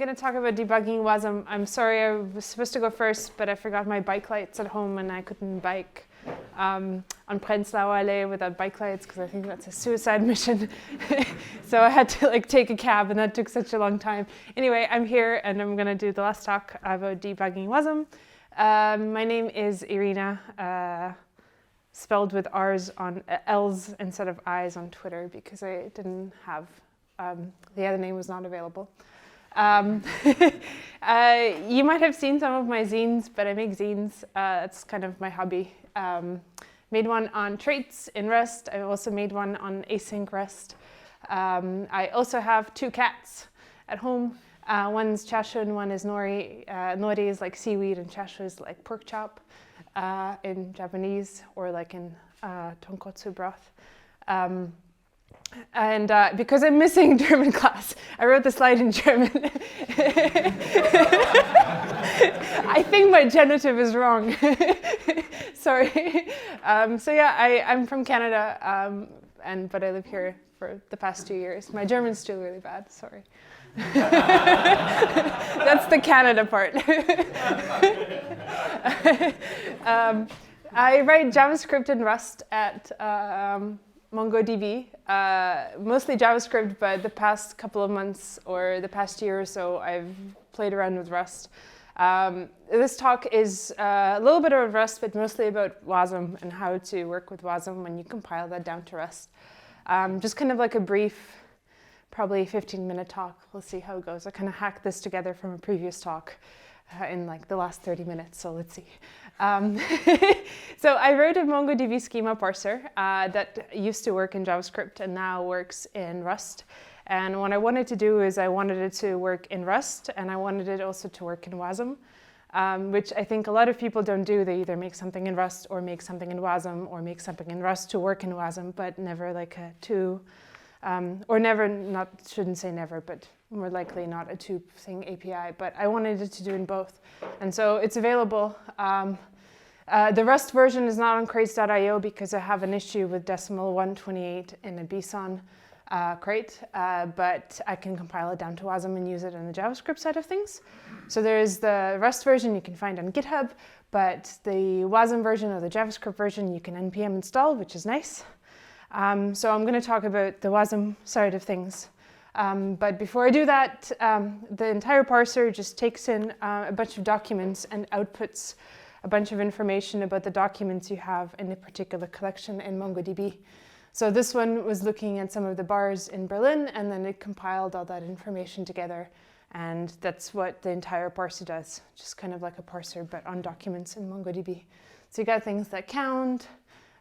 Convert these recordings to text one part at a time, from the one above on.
going to talk about debugging WASM. I'm sorry, I was supposed to go first, but I forgot my bike lights at home and I couldn't bike on Prenzlauer Allee without bike lights because I think that's a suicide mission. So I had to take a cab and that took such a long time. Anyway, I'm here and I'm going to do the last talk about debugging WASM. My name is Iryna, spelled with R's on L's instead of I's on Twitter because I didn't have, the other name was not available. You might have seen some of my zines, but I make zines. It's kind of my hobby. Made one on traits in Rust. I also made one on async Rust. I also have 2 cats at home. One's Chashu and one is Nori. Nori is like seaweed and Chashu is like pork chop in Japanese, or like in tonkotsu broth. And because I'm missing German class, I wrote the slide in German. I think my genitive is wrong. Sorry. So yeah, I'm from Canada, but I live here for the past 2 years. My German's still really bad, sorry. That's the Canada part. I write JavaScript and Rust at MongoDB, mostly JavaScript, but the past couple of months or the past year or so, I've played around with Rust. This talk is a little bit about Rust, but mostly about WASM and how to work with WASM when you compile that down to Rust. Just kind of like a brief, probably 15-minute talk. We'll see how it goes. I kind of hacked this together from a previous talk in like the last 30 minutes, so let's see. So I wrote a MongoDB schema parser that used to work in JavaScript and now works in Rust. And what I wanted to do is I wanted it to work in Rust, and I wanted it also to work in WASM, which I think a lot of people don't do. They either make something in Rust or make something in WASM or make something in Rust to work in WASM, but never like a two, or never, shouldn't say never, but more likely not a two-thing API. But I wanted it to do in both. And so it's available. The Rust version is not on crates.io because I have an issue with decimal 128 in a BSON crate, but I can compile it down to WASM and use it on the JavaScript side of things. So there's the Rust version you can find on GitHub, but the WASM version or the JavaScript version you can npm install, which is nice. So I'm going to talk about the WASM side of things. But before I do that, the entire parser just takes in a bunch of documents and outputs a bunch of information about the documents you have in a particular collection in MongoDB. So this one was looking at some of the bars in Berlin, and then it compiled all that information together. And that's what the entire parser does, just kind of like a parser, but on documents in MongoDB. So you got things that count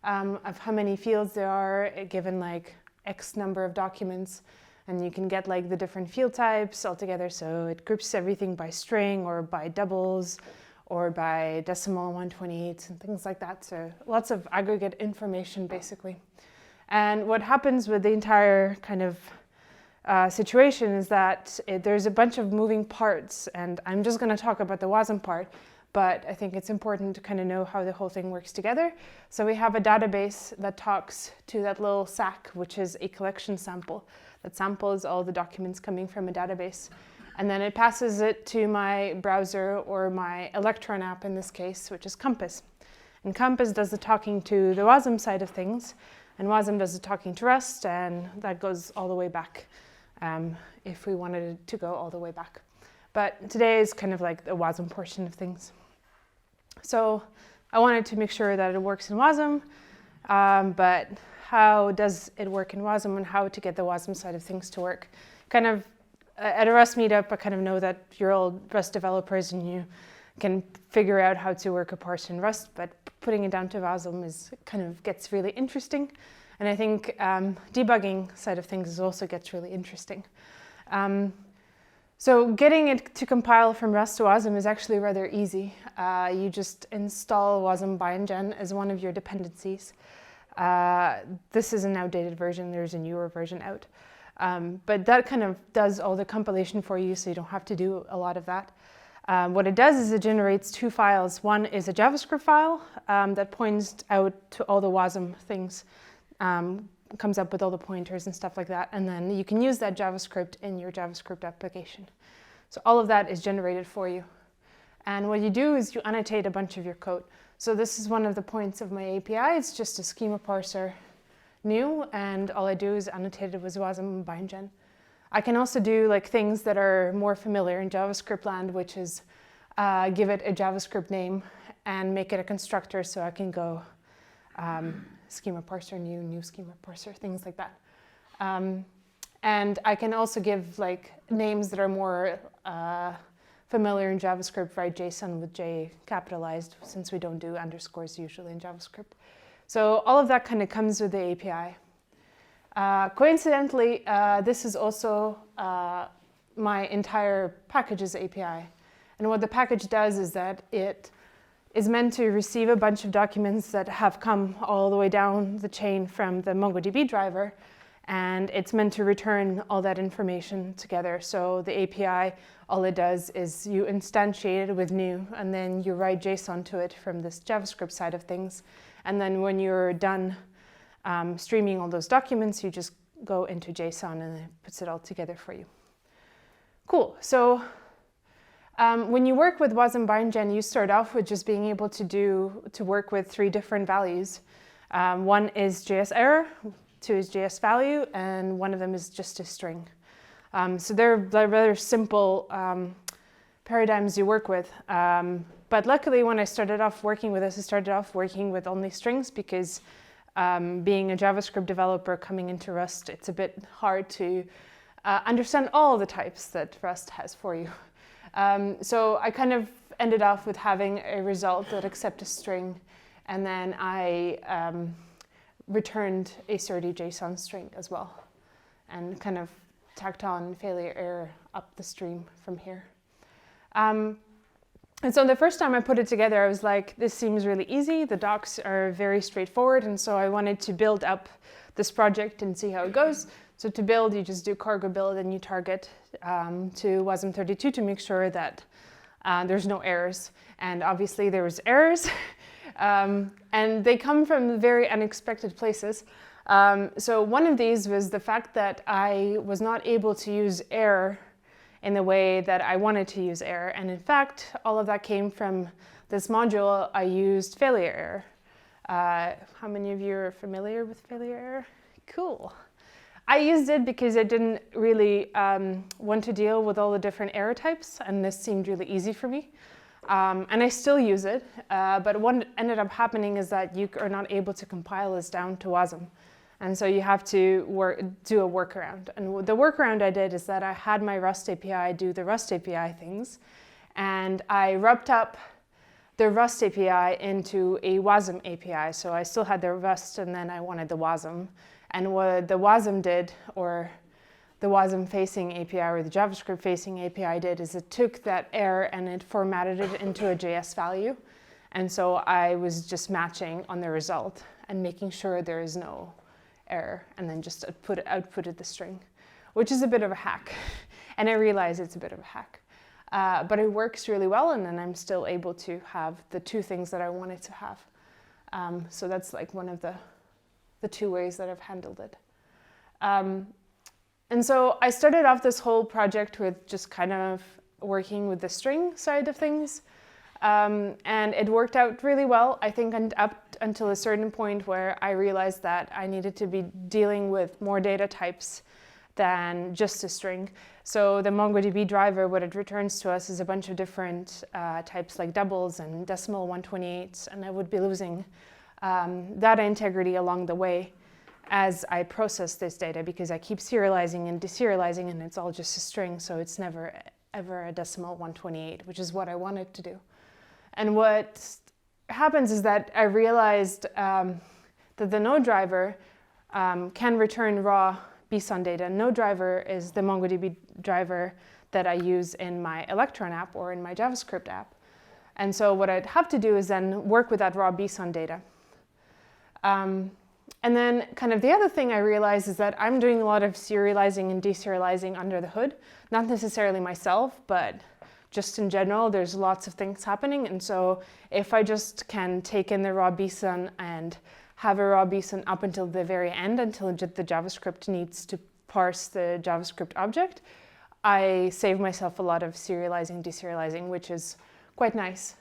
of how many fields there are given like X number of documents. And you can get like the different field types all together. So it groups everything by string or by doubles or by decimal 128s and things like that. So lots of aggregate information, basically. And what happens with the entire kind of situation is that there's a bunch of moving parts. And I'm just going to talk about the WASM part. But I think it's important to kind of know how the whole thing works together. So we have a database that talks to that little sack, which is a collection sample. That samples all the documents coming from a database. And then it passes it to my browser or my Electron app in this case, which is Compass. And Compass does the talking to the WASM side of things, and WASM does the talking to Rust, and that goes all the way back if we wanted it to go all the way back. But today is kind of like the WASM portion of things. So I wanted to make sure that it works in WASM, but how does it work in WASM and how to get the WASM side of things to work? Kind of at a Rust meetup, I kind of know that you're all Rust developers and you can figure out how to work a parser in Rust, but putting it down to WASM kind of gets really interesting. And I think debugging side of things also gets really interesting. So getting it to compile from Rust to WASM is actually rather easy. You just install WASM bindgen as one of your dependencies. This is an outdated version. There's a newer version out. But that kind of does all the compilation for you, so you don't have to do a lot of that. What it does is it generates 2 files. One is a JavaScript file that points out to all the WASM things, comes up with all the pointers and stuff like that. And then you can use that JavaScript in your JavaScript application. So all of that is generated for you. And what you do is you annotate a bunch of your code. So this is one of the points of my API. It's just a schema parser new, and all I do is annotate it with WASM and bindgen. I can also do like things that are more familiar in JavaScript land, which is give it a JavaScript name and make it a constructor, so I can go schema parser new schema parser, things like that. And I can also give like names that are more familiar in JavaScript, write JSON with J capitalized, since we don't do underscores usually in JavaScript. So all of that kind of comes with the API. Coincidentally, this is also my entire package's API. And what the package does is that it is meant to receive a bunch of documents that have come all the way down the chain from the MongoDB driver, and it's meant to return all that information together. So the API, all it does is you instantiate it with new, and then you write JSON to it from this JavaScript side of things. And then when you're done streaming all those documents, you just go into JSON and it puts it all together for you. Cool. So when you work with WASM bindgen, you start off with just being able to work with 3 different values. One is JS error, 2 is JS value, and one of them is just a string. So they're rather simple paradigms you work with. But luckily, when I started off working with this, I started off working with only strings because being a JavaScript developer coming into Rust, it's a bit hard to understand all the types that Rust has for you. So I kind of ended off with having a result that accepts a string, and then I returned a sturdy JSON string as well, and kind of tacked on failure error up the stream from here. And so the first time I put it together, I was like, this seems really easy. The docs are very straightforward, and so I wanted to build up this project and see how it goes. So to build, you just do cargo build and you target to WASM32 to make sure that there's no errors. And obviously there was errors, and they come from very unexpected places. So one of these was the fact that I was not able to use error in the way that I wanted to use error. And in fact, all of that came from this module I used failure error. How many of you are familiar with failure error? Cool. I used it because I didn't really want to deal with all the different error types, and this seemed really easy for me. And I still use it, but what ended up happening is that you are not able to compile this down to WASM. And so you have to do a workaround. And the workaround I did is that I had my Rust API do the Rust API things, and I wrapped up the Rust API into a WASM API. So I still had the Rust, and then I wanted the WASM. And what the WASM did, or the WASM-facing API or the JavaScript-facing API did, is it took that error and it formatted it into a JS value. And so I was just matching on the result and making sure there is no error, and then just outputted the string, which is a bit of a hack. And I realize it's a bit of a hack. But it works really well, and then I'm still able to have the 2 things that I wanted to have. So that's like one of the 2 ways that I've handled it. And so I started off this whole project with just kind of working with the string side of things. And it worked out really well, I think, up until a certain point where I realized that I needed to be dealing with more data types than just a string. So the MongoDB driver, what it returns to us is a bunch of different types like doubles and decimal 128s, and I would be losing data integrity along the way as I process this data, because I keep serializing and deserializing, and it's all just a string, so it's never ever a decimal 128, which is what I wanted to do. And what happens is that I realized that the node driver can return raw BSON data. Node driver is the MongoDB driver that I use in my Electron app or in my JavaScript app. And so what I'd have to do is then work with that raw BSON data. And then kind of the other thing I realized is that I'm doing a lot of serializing and deserializing under the hood. Not necessarily myself, but just in general, there's lots of things happening. And so if I just can take in the raw BSON and have a raw BSON up until the very end, until the JavaScript needs to parse the JavaScript object, I save myself a lot of serializing, deserializing, which is quite nice.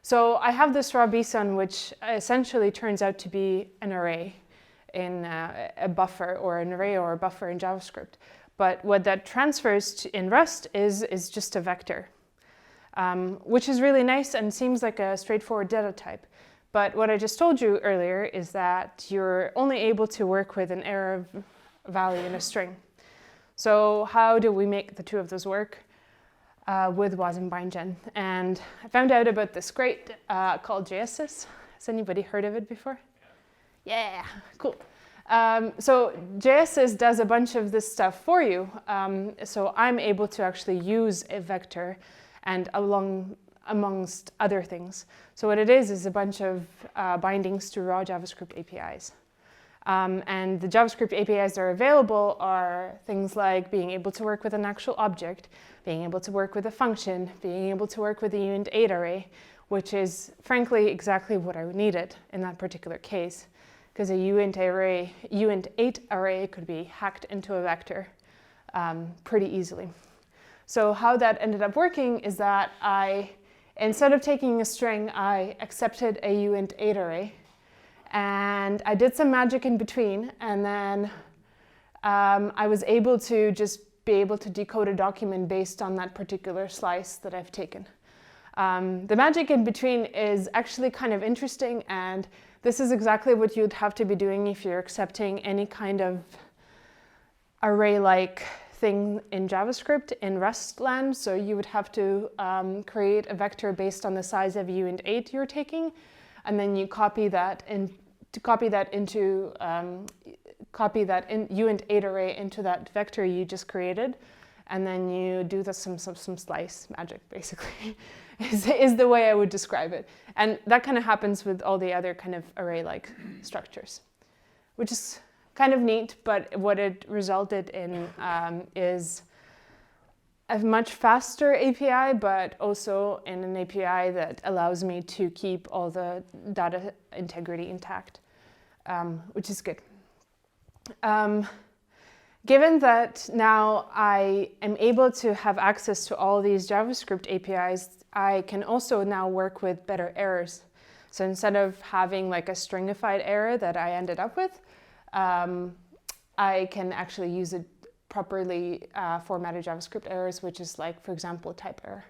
So I have this raw BSON, which essentially turns out to be an array in a buffer, or an array or a buffer in JavaScript. But what that transfers to in Rust is just a vector, which is really nice and seems like a straightforward data type. But what I just told you earlier is that you're only able to work with an error value in a string. So how do we make the two of those work with WASM bindgen? And I found out about this great called JSys. Has anybody heard of it before? Yeah, cool. So JSys does a bunch of this stuff for you. So I'm able to actually use a vector and amongst other things. So what it is a bunch of bindings to raw JavaScript APIs. And the JavaScript APIs that are available are things like being able to work with an actual object, being able to work with a function, being able to work with a uint8 array, which is frankly exactly what I needed in that particular case, because a uint8 array could be hacked into a vector pretty easily. So how that ended up working is that instead of taking a string, I accepted a uint8 array. And I did some magic in between, and then I was able to just be able to decode a document based on that particular slice that I've taken. The magic in between is actually kind of interesting, and this is exactly what you'd have to be doing if you're accepting any kind of array-like thing in JavaScript in Rust land. So you would have to create a vector based on the size of uint8 you're taking, and then you copy that uint8 array into that vector you just created, and then you do some slice magic, basically, is the way I would describe it. And that kind of happens with all the other kind of array-like structures, which is kind of neat, but what it resulted in is a much faster API, but also in an API that allows me to keep all the data integrity intact, which is good. Given that now I am able to have access to all these JavaScript APIs, I can also now work with better errors. So instead of having like a stringified error that I ended up with, I can actually use it properly formatted JavaScript errors, which is like, for example, type error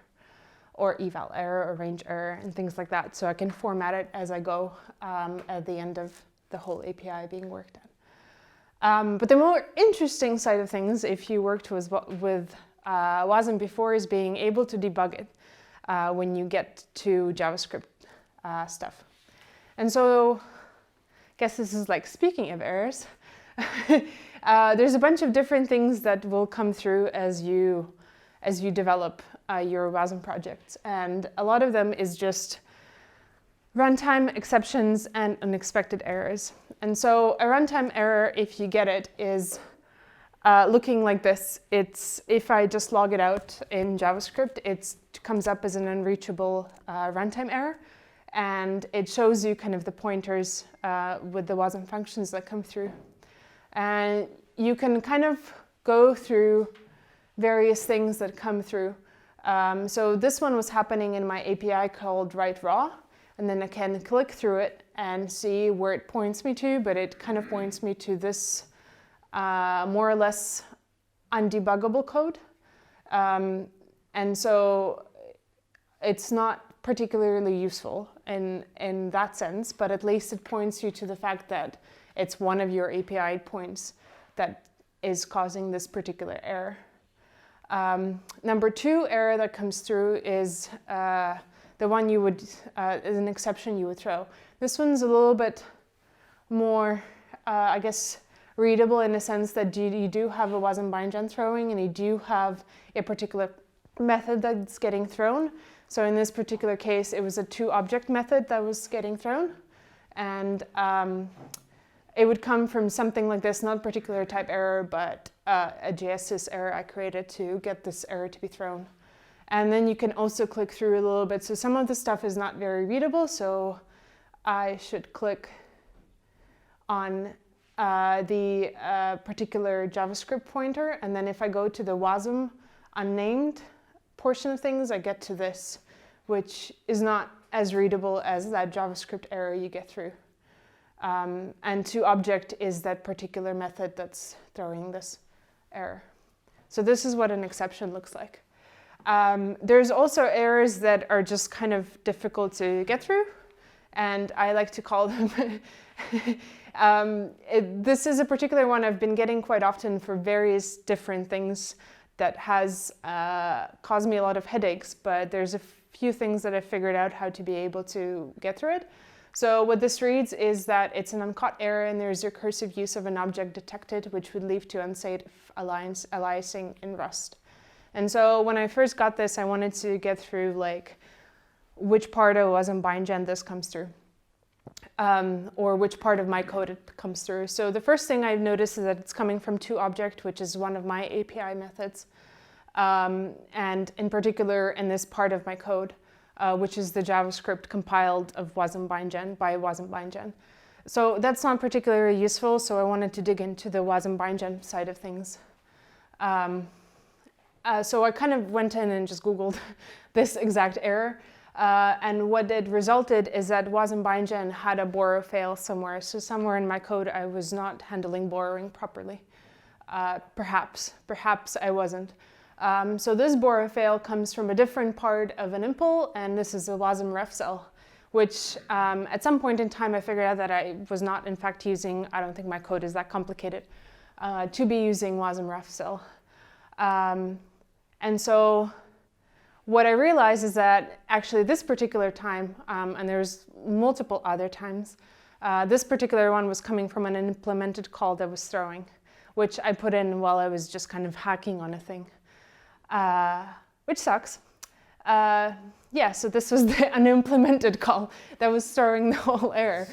or eval error or range error and things like that. So I can format it as I go at the end of the whole API being worked on. But the more interesting side of things, if you worked with WASM before, is being able to debug it when you get to JavaScript stuff. And so I guess this is like, speaking of errors, there's a bunch of different things that will come through as you develop your WASM projects. And a lot of them is just runtime exceptions and unexpected errors. And so a runtime error, if you get it, is looking like this. If I just log it out in JavaScript, it comes up as an unreachable runtime error. And it shows you kind of the pointers with the WASM functions that come through. And you can kind of go through various things that come through. So this one was happening in my API called write_raw. And then I can click through it and see where it points me to, but it kind of points me to this more or less undebuggable code. And so it's not particularly useful in that sense, but at least it points you to the fact that it's one of your API points that is causing this particular error. Number two error that comes through is the one you would, is an exception you would throw. This one's a little bit more, I guess, readable in the sense that you do have a WASM bindgen throwing, and you do have a particular method that's getting thrown. So in this particular case, it was a toObject method that was getting thrown. And it would come from something like this, not particular type error, but a JSys error I created to get this error to be thrown. And then you can also click through a little bit. So some of the stuff is not very readable, so I should click on the particular JavaScript pointer. And then if I go to the WASM unnamed portion of things, I get to this, which is not as readable as that JavaScript error you get through. And toObject is that particular method that's throwing this error. So this is what an exception looks like. There's also errors that are just kind of difficult to get through, and I like to call them this is a particular one I've been getting quite often for various different things that has caused me a lot of headaches, but there's a few things that I've figured out how to be able to get through it. So what this reads is that it's an uncaught error and there's recursive use of an object detected, which would lead to unsafe aliasing in Rust. And so when I first got this, I wanted to get through like which part of WASM bindgen this comes through, or which part of my code it comes through. So the first thing I've noticed is that it's coming from toObject, which is one of my API methods, and in particular in this part of my code, which is the JavaScript compiled of WASM bindgen by WASM bindgen. So that's not particularly useful, so I wanted to dig into the WASM bindgen side of things. So I kind of went in and just Googled this exact error. And what it resulted is that WASM bindgen had a borrow fail somewhere. So somewhere in my code, I was not handling borrowing properly. Perhaps I wasn't. So this borrow fail comes from a different part of an impl, and this is a WASM ref cell, which at some point in time I figured out that I was not in fact using, I don't think my code is that complicated, to be using WASM ref cell. And so what I realized is that actually this particular time, and there's multiple other times, this particular one was coming from an implemented call that was throwing, which I put in while I was just kind of hacking on a thing, which sucks. Yeah, so this was the unimplemented call that was throwing the whole error.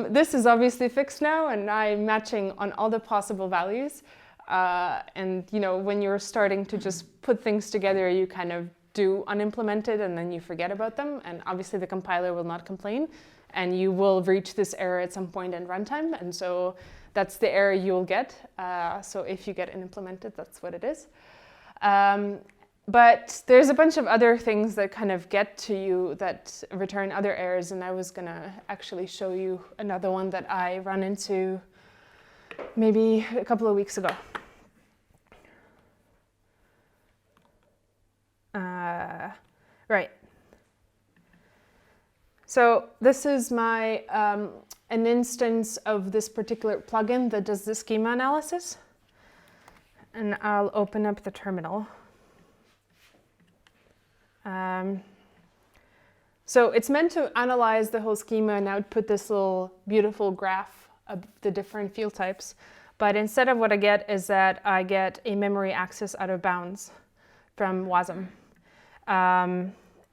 This is obviously fixed now, and I'm matching on all the possible values. And you know, when you're starting to just put things together, you kind of do unimplemented and then you forget about them. And obviously the compiler will not complain, and you will reach this error at some point in runtime. And so that's the error you'll get. So if you get unimplemented, that's what it is. But there's a bunch of other things that kind of get to you that return other errors. And I was going to actually show you another one that I ran into maybe a couple of weeks ago. Right. So this is my an instance of this particular plugin that does the schema analysis. And I'll open up the terminal. So it's meant to analyze the whole schema and output this little beautiful graph of the different field types. But instead of what I get is that I get a memory access out of bounds from WASM.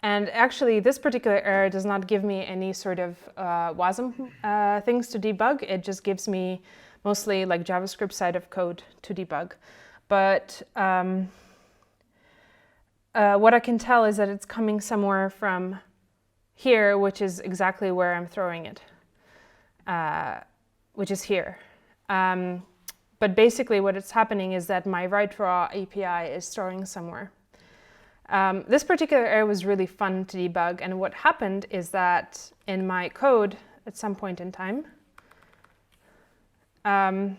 And actually, this particular error does not give me any sort of WASM things to debug. It just gives me mostly like JavaScript side of code to debug. But what I can tell is that it's coming somewhere from here, which is exactly where I'm throwing it, which is here. But basically what is happening is that my write raw API is throwing somewhere. This particular error was really fun to debug, and what happened is that in my code at some point in time, I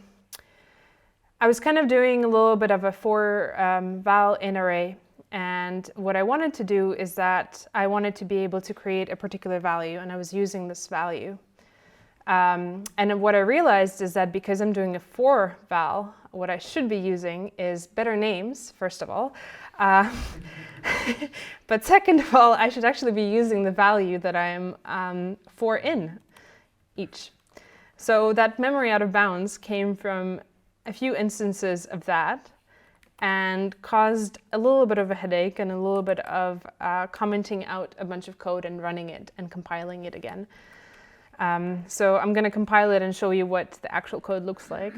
was kind of doing a little bit of a for val in array, and what I wanted to do is that I wanted to be able to create a particular value, and I was using this value. And what I realized is that because I'm doing a for val, what I should be using is better names, first of all. But second of all, I should actually be using the value that I'm for in each. So that memory out of bounds came from a few instances of that and caused a little bit of a headache and a little bit of commenting out a bunch of code and running it and compiling it again. So I'm going to compile it and show you what the actual code looks like.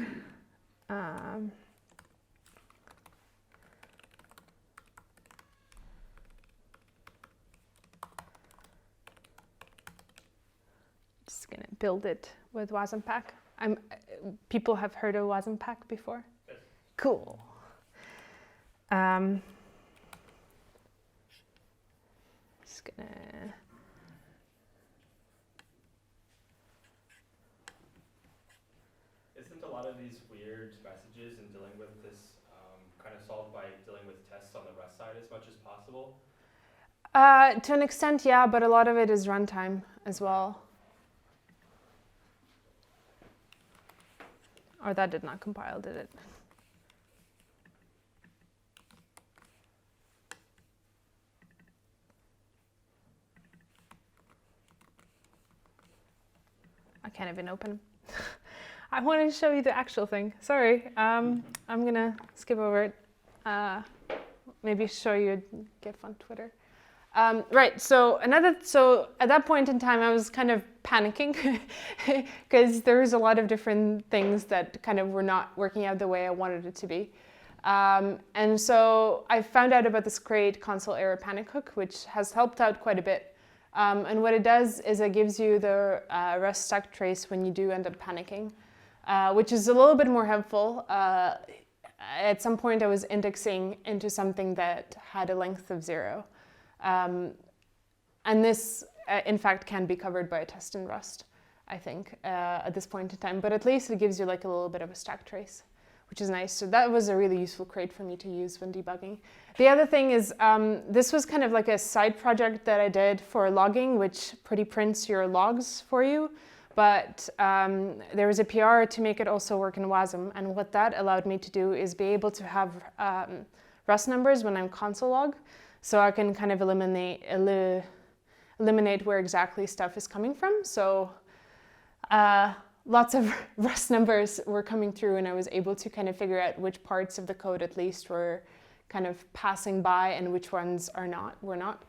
Just going to build it with WASM-Pack. People have heard of WASM-Pack before? Yes. Cool. Just gonna. Isn't a lot of these weird messages and dealing with this kind of solved by dealing with tests on the Rust side as much as possible? To an extent, yeah, but a lot of it is runtime as well. Or that did not compile, did it? I can't even open. I wanted to show you the actual thing. Sorry, I'm gonna skip over it. Maybe show you a GIF on Twitter. Right, so at that point in time, I was kind of panicking because there was a lot of different things that kind of were not working out the way I wanted it to be. And so I found out about this create console error panic hook, which has helped out quite a bit. And what it does is it gives you the Rust stack trace when you do end up panicking, which is a little bit more helpful. At some point, I was indexing into something that had a length of 0. And this, in fact, can be covered by a test in Rust, I think, at this point in time. But at least it gives you like a little bit of a stack trace, which is nice. So that was a really useful crate for me to use when debugging. The other thing is, this was kind of like a side project that I did for logging, which pretty prints your logs for you. But there was a PR to make it also work in WASM. And what that allowed me to do is be able to have Rust numbers when I'm console log. So I can kind of eliminate where exactly stuff is coming from. So lots of Rust numbers were coming through, and I was able to kind of figure out which parts of the code at least were kind of passing by and which ones were not.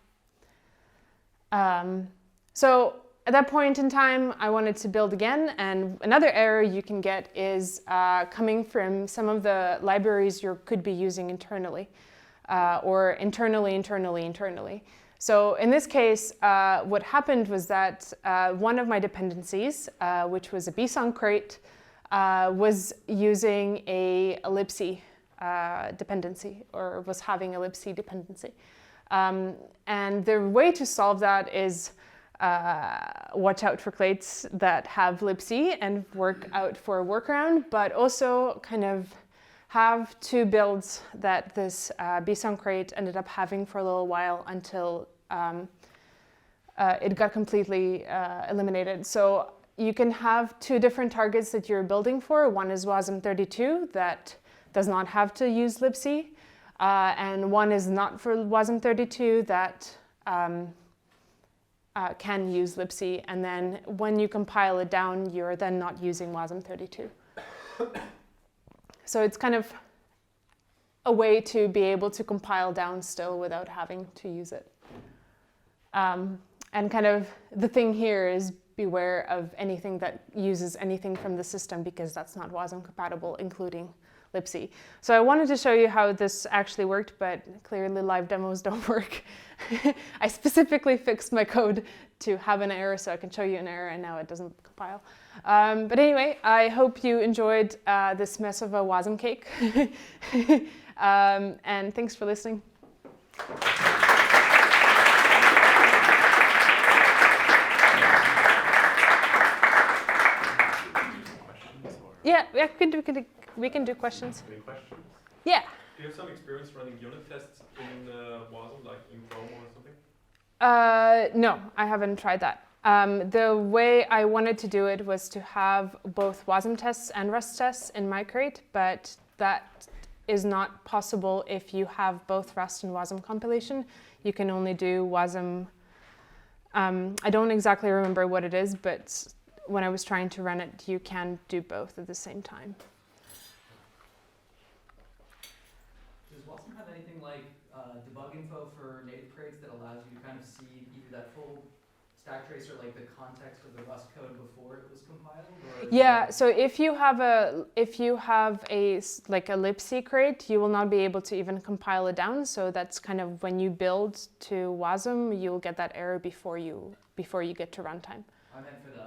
So at that point in time, I wanted to build again, and another error you can get is coming from some of the libraries you could be using internally, or internally. So in this case, what happened was that one of my dependencies, which was a bsong crate, was using a libc dependency, or was having a libc dependency. And the way to solve that is watch out for crates that have libc and work out for a workaround, but also kind of have 2 builds that this bsong crate ended up having for a little while until it got completely eliminated. So you can have 2 different targets that you're building for. One is WASM32 that does not have to use libc, and one is not for WASM32 that can use libc. And then when you compile it down, you're then not using WASM32. So it's kind of a way to be able to compile down still without having to use it. And kind of the thing here is beware of anything that uses anything from the system, because that's not WASM compatible, including libc. So I wanted to show you how this actually worked, but clearly live demos don't work. I specifically fixed my code to have an error so I can show you an error, and now it doesn't compile. But anyway, I hope you enjoyed this mess of a WASM cake. And thanks for listening. Yeah, we can do questions. Any questions? Yeah. Do you have some experience running unit tests in WASM, like in Chrome or something? No, I haven't tried that. The way I wanted to do it was to have both WASM tests and Rust tests in my crate, but that is not possible if you have both Rust and WASM compilation. You can only do WASM. I don't exactly remember what it is, but when I was trying to run it, you can do both at the same time. Does WASM have anything like debug info for native crates that allows you to kind of see either that full stack trace or like the context of the Rust code before it was compiled? Or yeah, so if you have a like a libc crate, you will not be able to even compile it down. So that's kind of when you build to WASM, you'll get that error before you get to runtime. I meant for the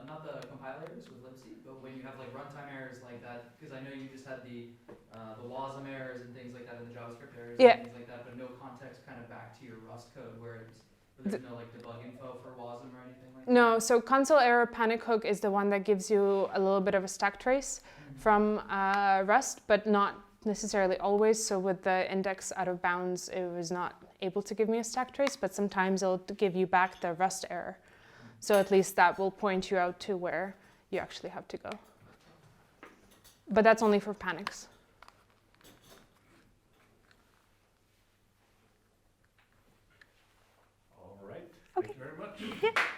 not the compilers with libc, but when you have like runtime errors like that, because I know you just had the WASM errors and things like that, and the JavaScript errors Yeah. and things like that, but no context kind of back to your Rust code where there's no like debug info for WASM or anything like that? No, so console error panic hook is the one that gives you a little bit of a stack trace from Rust, but not necessarily always. So with the index out of bounds, it was not able to give me a stack trace, but sometimes it'll give you back the Rust error. So at least that will point you out to where you actually have to go. But that's only for panics. All right. Okay. Thank you very much. Yeah.